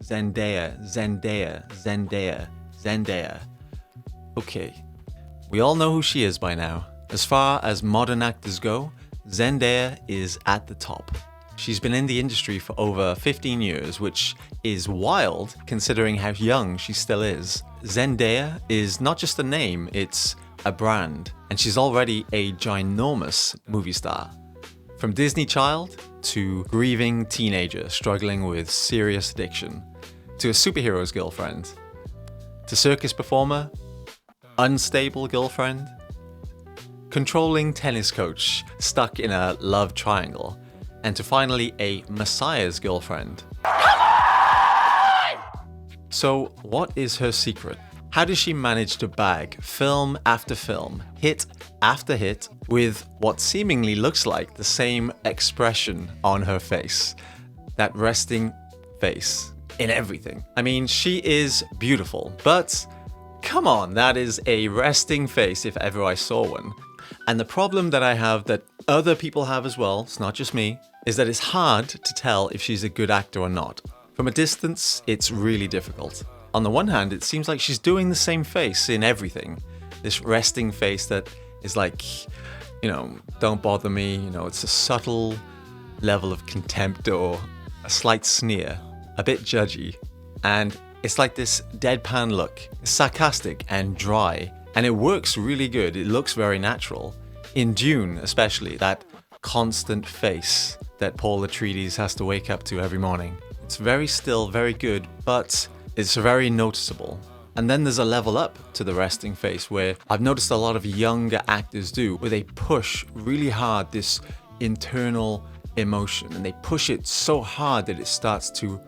Zendaya, Zendaya, Zendaya, Zendaya. Okay, we all know who she is by now. As far as modern actors go, Zendaya is at the top. She's been in the industry for over 15 years, which is wild considering how young she still is. Zendaya is not just a name, it's a brand, and she's already a ginormous movie star. From Disney child to grieving teenager struggling with serious addiction, to a superhero's girlfriend, to circus performer, unstable girlfriend, controlling tennis coach stuck in a love triangle, and to finally a messiah's girlfriend. So what is her secret? How does she manage to bag film after film, hit after hit, with what seemingly looks like the same expression on her face? That resting face in everything. I mean, she is beautiful, but come on, that is a resting face if ever I saw one. And the problem that I have, that other people have as well, it's not just me, is that it's hard to tell if she's a good actor or not. From a distance, it's really difficult. On the one hand, it seems like she's doing the same face in everything. This resting face that is like, don't bother me, it's a subtle level of contempt or a slight sneer, a bit judgy. And it's like this deadpan look. It's sarcastic and dry, and it works really good. It looks very natural. In Dune, especially, that constant face that Paul Atreides has to wake up to every morning. It's very still, very good, but it's very noticeable. And then there's a level up to the resting face where I've noticed a lot of younger actors do, where they push really hard this internal emotion, and they push it so hard that it starts to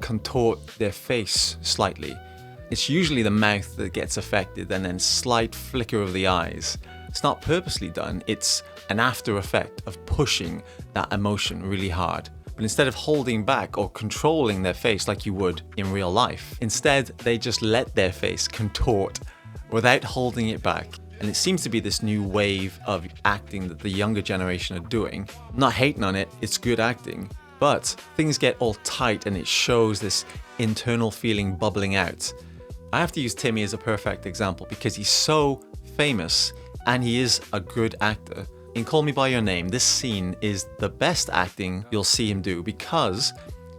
contort their face slightly. It's usually the mouth that gets affected, and then slight flicker of the eyes. It's not purposely done, it's an after effect of pushing that emotion really hard. But instead of holding back or controlling their face like you would in real life, instead they just let their face contort without holding it back. And it seems to be this new wave of acting that the younger generation are doing. I'm not hating on it, it's good acting. But things get all tight and it shows this internal feeling bubbling out. I have to use Timmy as a perfect example because he's so famous and he is a good actor. In Call Me By Your Name, this scene is the best acting you'll see him do because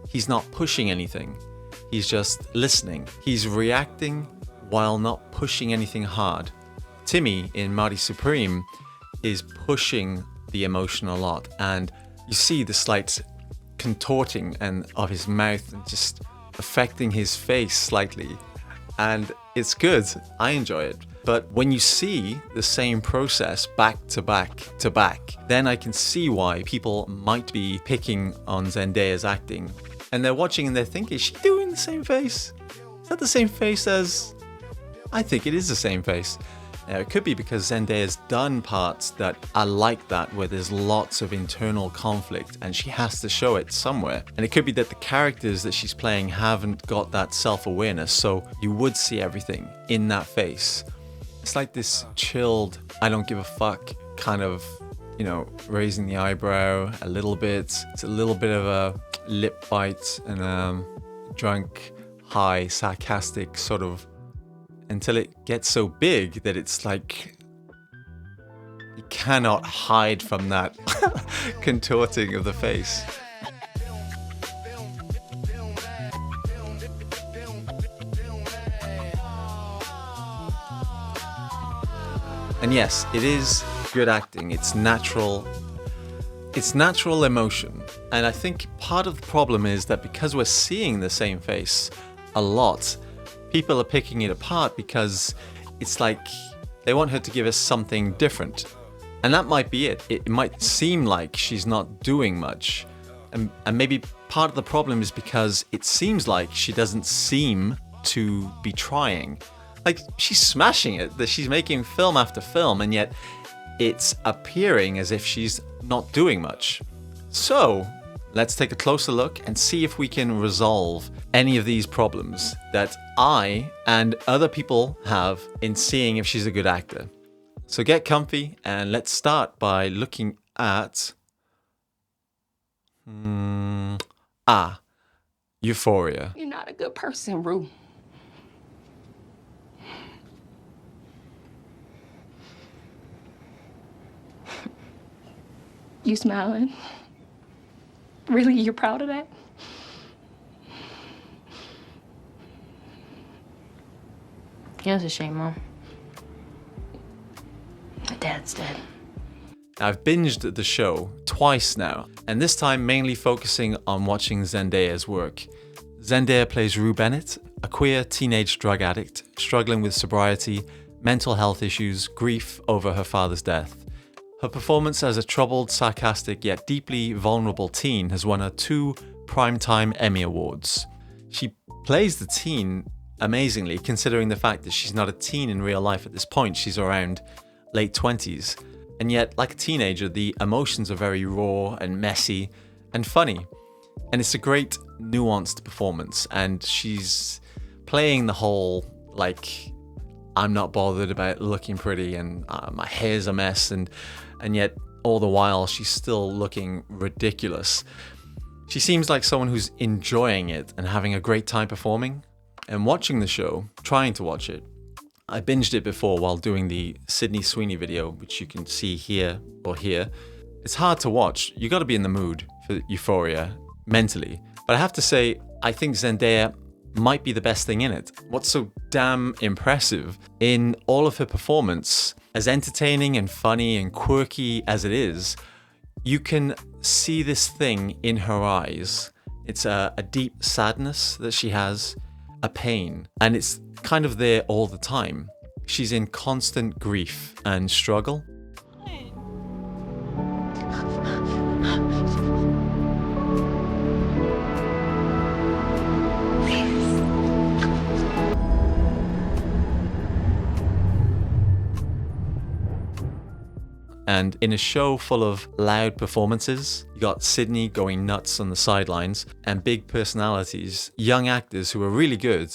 he's not pushing anything. He's just listening. He's reacting while not pushing anything hard. Timmy in Marty Supreme is pushing the emotion a lot, and you see the slight contorting of his mouth and just affecting his face slightly. And it's good. I enjoy it. But when you see the same process back to back to back, then I can see why people might be picking on Zendaya's acting. And they're watching and they're thinking, is she doing the same face? Is that the same face as... I think it is the same face. Now, it could be because Zendaya's done parts that are like that, where there's lots of internal conflict and she has to show it somewhere. And it could be that the characters that she's playing haven't got that self-awareness, so you would see everything in that face. It's like this chilled, I don't give a fuck kind of, raising the eyebrow a little bit. It's a little bit of a lip bite and drunk, high, sarcastic sort of, until it gets so big that it's like you cannot hide from that contorting of the face. And yes, it is good acting. It's natural emotion. And I think part of the problem is that because we're seeing the same face a lot, people are picking it apart because it's like they want her to give us something different. And that might be it. It might seem like she's not doing much. And maybe part of the problem is because it seems like she doesn't seem to be trying. Like, she's smashing it, that she's making film after film, and yet it's appearing as if she's not doing much. So, let's take a closer look and see if we can resolve any of these problems that I and other people have in seeing if she's a good actor. So get comfy and let's start by looking at Euphoria. good person, Rue. You smiling? Really, you're proud of that? Yeah, it's a shame, Mom. My dad's dead. I've binged the show twice now, and this time mainly focusing on watching Zendaya's work. Zendaya plays Rue Bennett, a queer teenage drug addict struggling with sobriety, mental health issues, grief over her father's death. Her performance as a troubled, sarcastic, yet deeply vulnerable teen has won her 2 Primetime Emmy Awards. She plays the teen amazingly, considering the fact that she's not a teen in real life at this point. She's around late 20s. And yet, like a teenager, the emotions are very raw and messy and funny. And it's a great, nuanced performance. And she's playing the whole, like, I'm not bothered about looking pretty and my hair's a mess. And yet, all the while, she's still looking ridiculous. She seems like someone who's enjoying it and having a great time performing. And watching the show, trying to watch it, I binged it before while doing the Sydney Sweeney video, which you can see here or here. It's hard to watch. You got to be in the mood for Euphoria mentally. But I have to say, I think Zendaya might be the best thing in it. What's so damn impressive in all of her performance, as entertaining and funny and quirky as it is, you can see this thing in her eyes. It's a deep sadness that she has, a pain, and it's kind of there all the time. She's in constant grief and struggle. And in a show full of loud performances, you got Sydney going nuts on the sidelines and big personalities, young actors who are really good,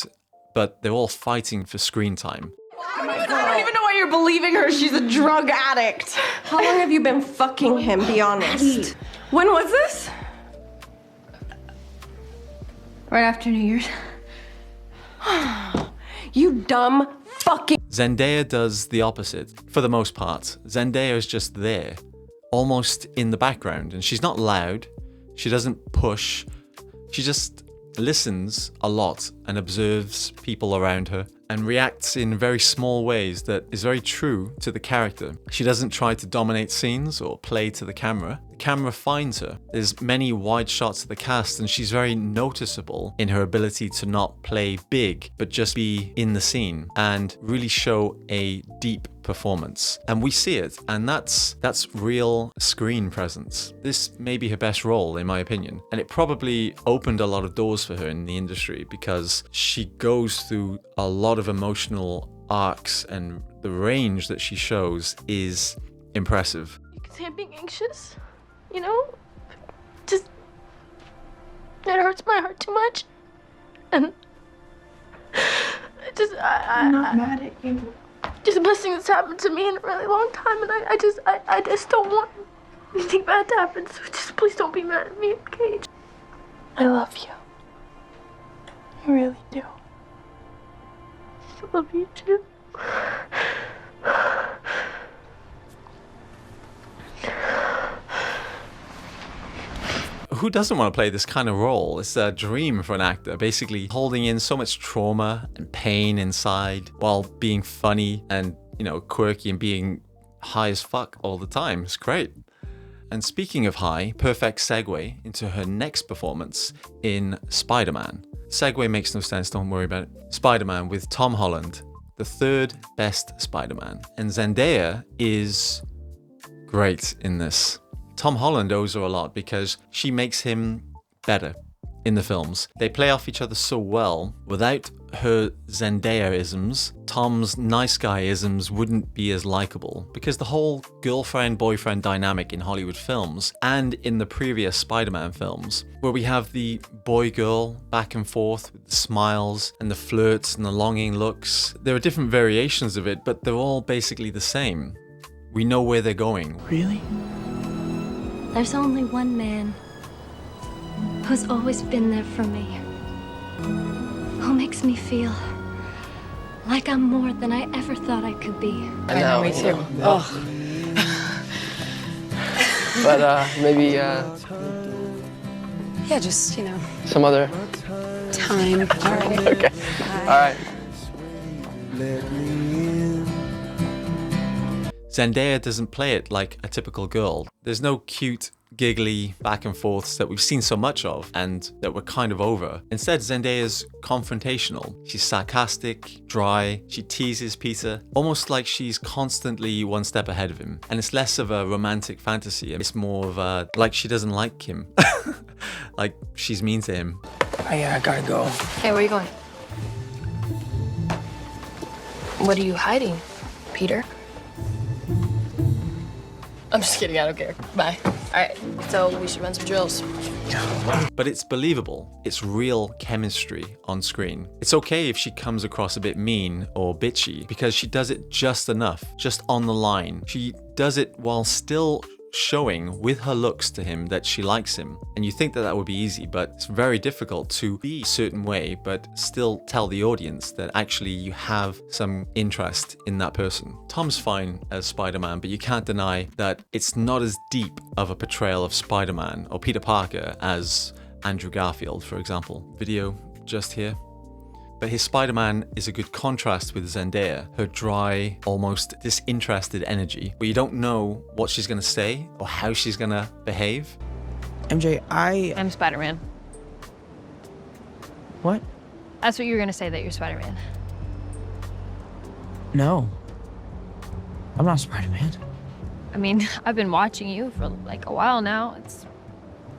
but they're all fighting for screen time. I don't even know why you're believing her. She's a drug addict. How long have you been fucking him, be honest? When was this? Right after New Year's. You dumb fucking... Zendaya does the opposite, for the most part. Zendaya is just there, almost in the background, and she's not loud, she doesn't push, she just listens a lot and observes people around her and reacts in very small ways that is very true to the character. She doesn't try to dominate scenes or play to the camera. The camera finds her. There's many wide shots of the cast and she's very noticeable in her ability to not play big, but just be in the scene and really show a deep performance. And we see it, and that's real screen presence. This may be her best role, in my opinion. And it probably opened a lot of doors for her in the industry because she goes through a lot of emotional arcs, and the range that she shows is impressive. You can say I'm being anxious, you know? Just, it hurts my heart too much. And I'm not mad at you. Just the best thing that's happened to me in a really long time, and I just don't want anything bad to happen, so just please don't be mad at me, okay? I love you. I really do. I love you too. Who doesn't want to play this kind of role? It's a dream for an actor, basically holding in so much trauma and pain inside while being funny and, you know, quirky and being high as fuck all the time. It's great. And speaking of high, perfect segue into her next performance in Spider-Man. Segue makes no sense, don't worry about it. Spider-Man with Tom Holland, the third best Spider-Man. And Zendaya is great in this. Tom Holland owes her a lot because she makes him better in the films. They play off each other so well. Without her Zendaya-isms, Tom's nice guy-isms wouldn't be as likable, because the whole girlfriend-boyfriend dynamic in Hollywood films and in the previous Spider-Man films, where we have the boy-girl back and forth with the smiles and the flirts and the longing looks, there are different variations of it, but they're all basically the same. We know where they're going. Really? There's only one man who's always been there for me. Who makes me feel like I'm more than I ever thought I could be. I know, me too. Oh. But maybe Yeah, just, some other. time. All right. Okay. All right. Zendaya doesn't play it like a typical girl. There's no cute, giggly back and forths that we've seen so much of and that we're kind of over. Instead, Zendaya's confrontational. She's sarcastic, dry, she teases Peter, almost like she's constantly one step ahead of him. And it's less of a romantic fantasy, it's more of a, like she doesn't like him. Like she's mean to him. I gotta go. Hey, where are you going? What are you hiding, Peter? I'm just kidding, I don't care. Bye. Alright, so we should run some drills. But it's believable. It's real chemistry on screen. It's okay if she comes across a bit mean or bitchy because she does it just enough, just on the line. She does it while still showing with her looks to him that she likes him. And you think that that would be easy, but it's very difficult to be a certain way but still tell the audience that actually you have some interest in that person. Tom's fine as Spider-Man, but you can't deny that it's not as deep of a portrayal of Spider-Man or Peter Parker as Andrew Garfield, for example. Video just here. But his Spider-Man is a good contrast with Zendaya, her dry, almost disinterested energy, where you don't know what she's gonna say or how she's gonna behave. MJ, I'm Spider-Man. What? That's what you were gonna say, that you're Spider-Man. No. I'm not Spider-Man. I mean, I've been watching you for like a while now. It's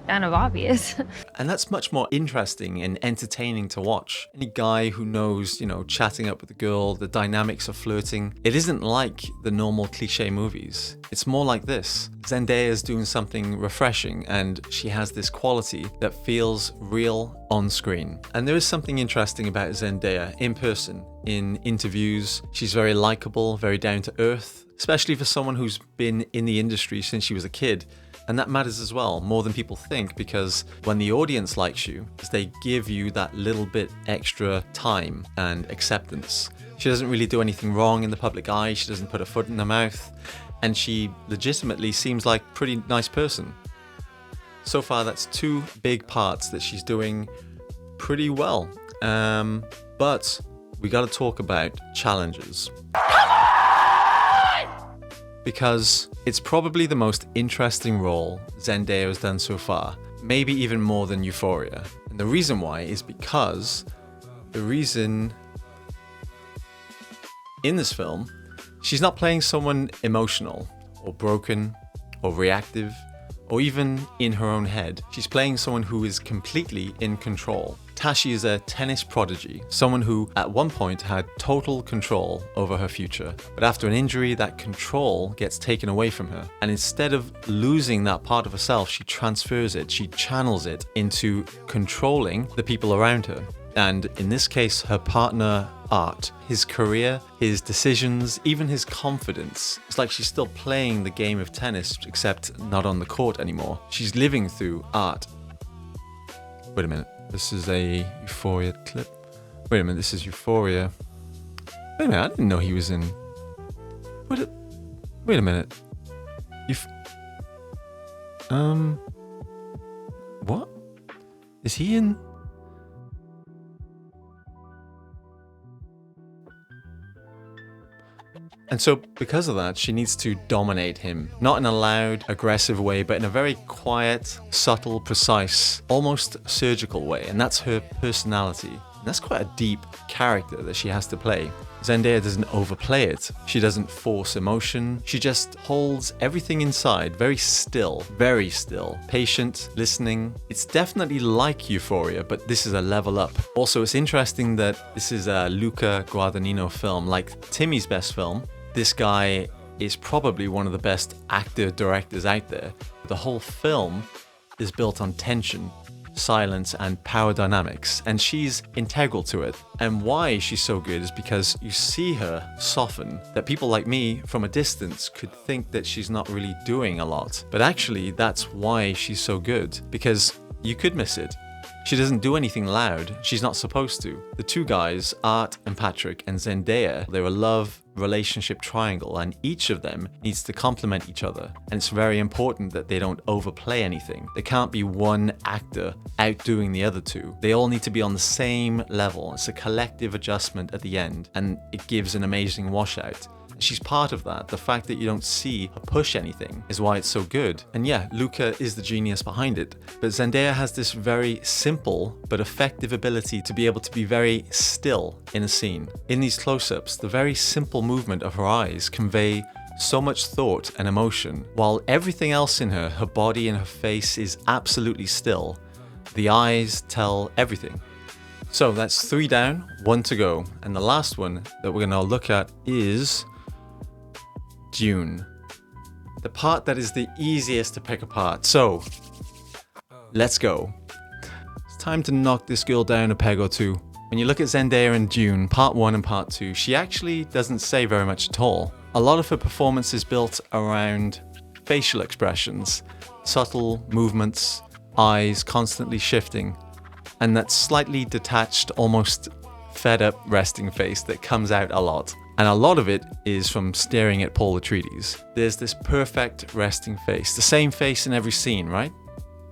kind of obvious. And that's much more interesting and entertaining to watch. Any guy who knows, chatting up with a girl, the dynamics of flirting, it isn't like the normal cliche movies. It's more like this. Zendaya's doing something refreshing and she has this quality that feels real on screen. And there is something interesting about Zendaya in person. In interviews, she's very likable, very down to earth, especially for someone who's been in the industry since she was a kid. And that matters as well, more than people think, because when the audience likes you, they give you that little bit extra time and acceptance. She doesn't really do anything wrong in the public eye, she doesn't put a foot in her mouth, and she legitimately seems like a pretty nice person. So far, that's two big parts that she's doing pretty well. But we gotta talk about challenges. Because it's probably the most interesting role Zendaya has done so far, maybe even more than Euphoria. And the reason why is because the reason in this film, she's not playing someone emotional or broken or reactive or even in her own head. She's playing someone who is completely in control. Tashi is a tennis prodigy, someone who at one point had total control over her future. But after an injury, that control gets taken away from her. And instead of losing that part of herself, she transfers it, she channels it into controlling the people around her. And in this case, her partner, Art, his career, his decisions, even his confidence. It's like she's still playing the game of tennis, except not on the court anymore. She's living through Art. Wait a minute. This is a Euphoria clip. Wait a minute, this is Euphoria. Wait a minute, I didn't know he was in... Wait a minute. What? Is he in... And so because of that, she needs to dominate him, not in a loud, aggressive way, but in a very quiet, subtle, precise, almost surgical way. And that's her personality. And that's quite a deep character that she has to play. Zendaya doesn't overplay it. She doesn't force emotion. She just holds everything inside, very still, patient, listening. It's definitely like Euphoria, but this is a level up. Also, it's interesting that this is a Luca Guadagnino film, like Timmy's best film. This guy is probably one of the best actor-directors out there. The whole film is built on tension, silence, and power dynamics, and she's integral to it. And why she's so good is because you see her soften, that people like me from a distance could think that she's not really doing a lot. But actually, that's why she's so good, because you could miss it. She doesn't do anything loud. She's not supposed to. The two guys, Art and Patrick and Zendaya, they're a love relationship triangle, and each of them needs to complement each other. And it's very important that they don't overplay anything. There can't be one actor outdoing the other two. They all need to be on the same level. It's a collective adjustment at the end, and it gives an amazing washout. She's part of that. The fact that you don't see her push anything is why it's so good. And yeah, Luca is the genius behind it. But Zendaya has this very simple but effective ability to be able to be very still in a scene. In these close-ups, the very simple movement of her eyes convey so much thought and emotion, while everything else in her, her body and her face, is absolutely still. The eyes tell everything. So that's 3 down, 1 to go. And the last one that we're gonna look at is Dune. The part that is the easiest to pick apart. So, let's go. It's time to knock this girl down a peg or two. When you look at Zendaya in Dune, part 1 and part 2, she actually doesn't say very much at all. A lot of her performance is built around facial expressions, subtle movements, eyes constantly shifting, and that slightly detached, almost fed up resting face that comes out a lot. And a lot of it is from staring at Paul Atreides. There's this perfect resting face, the same face in every scene, right?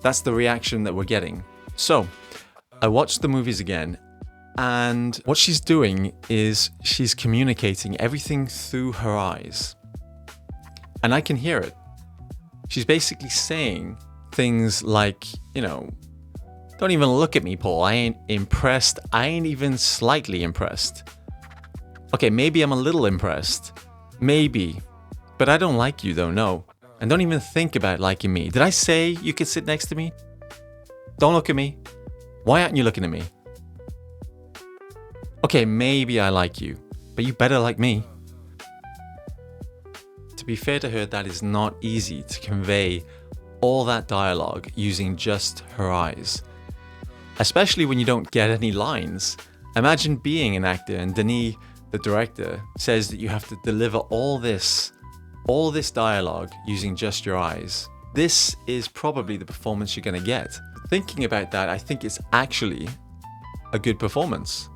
That's the reaction that we're getting. So, I watched the movies again, and what she's doing is she's communicating everything through her eyes. And I can hear it. She's basically saying things like, you know, don't even look at me, Paul. I ain't impressed. I ain't even slightly impressed. Okay, maybe I'm a little impressed. Maybe. But I don't like you though, no. And don't even think about liking me. Did I say you could sit next to me? Don't look at me. Why aren't you looking at me? Okay, maybe I like you, but you better like me. To be fair to her, that is not easy to convey all that dialogue using just her eyes. Especially when you don't get any lines. Imagine being an actor and Denis, the director, says that you have to deliver all this dialogue using just your eyes. This is probably the performance you're gonna get. Thinking about that, I think it's actually a good performance.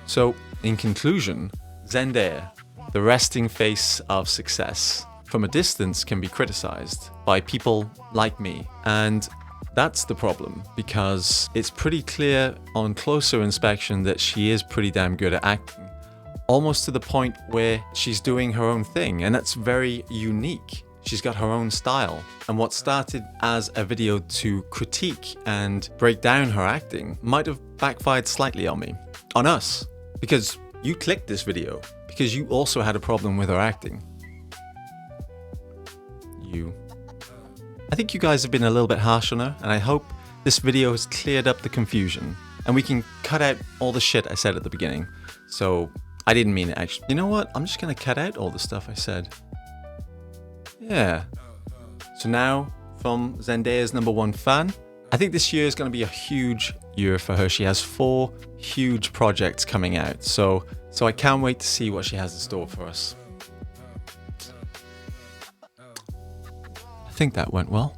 So, in conclusion, Zendaya, the resting face of success, from a distance can be criticized by people like me. And that's the problem, because it's pretty clear on closer inspection that she is pretty damn good at acting, almost to the point where she's doing her own thing, and that's very unique. She's got her own style, and what started as a video to critique and break down her acting might have backfired slightly on me, on us, because you clicked this video because you also had a problem with her acting. I think you guys have been a little bit harsh on her, and I hope this video has cleared up the confusion and we can cut out all the shit I said at the beginning. So I didn't mean it actually. You know what? I'm just gonna cut out all the stuff I said. Yeah. So now, from Zendaya's #1 fan, I think this year is gonna be a huge year for her. She has 4 huge projects coming out. So I can't wait to see what she has in store for us. I think that went well.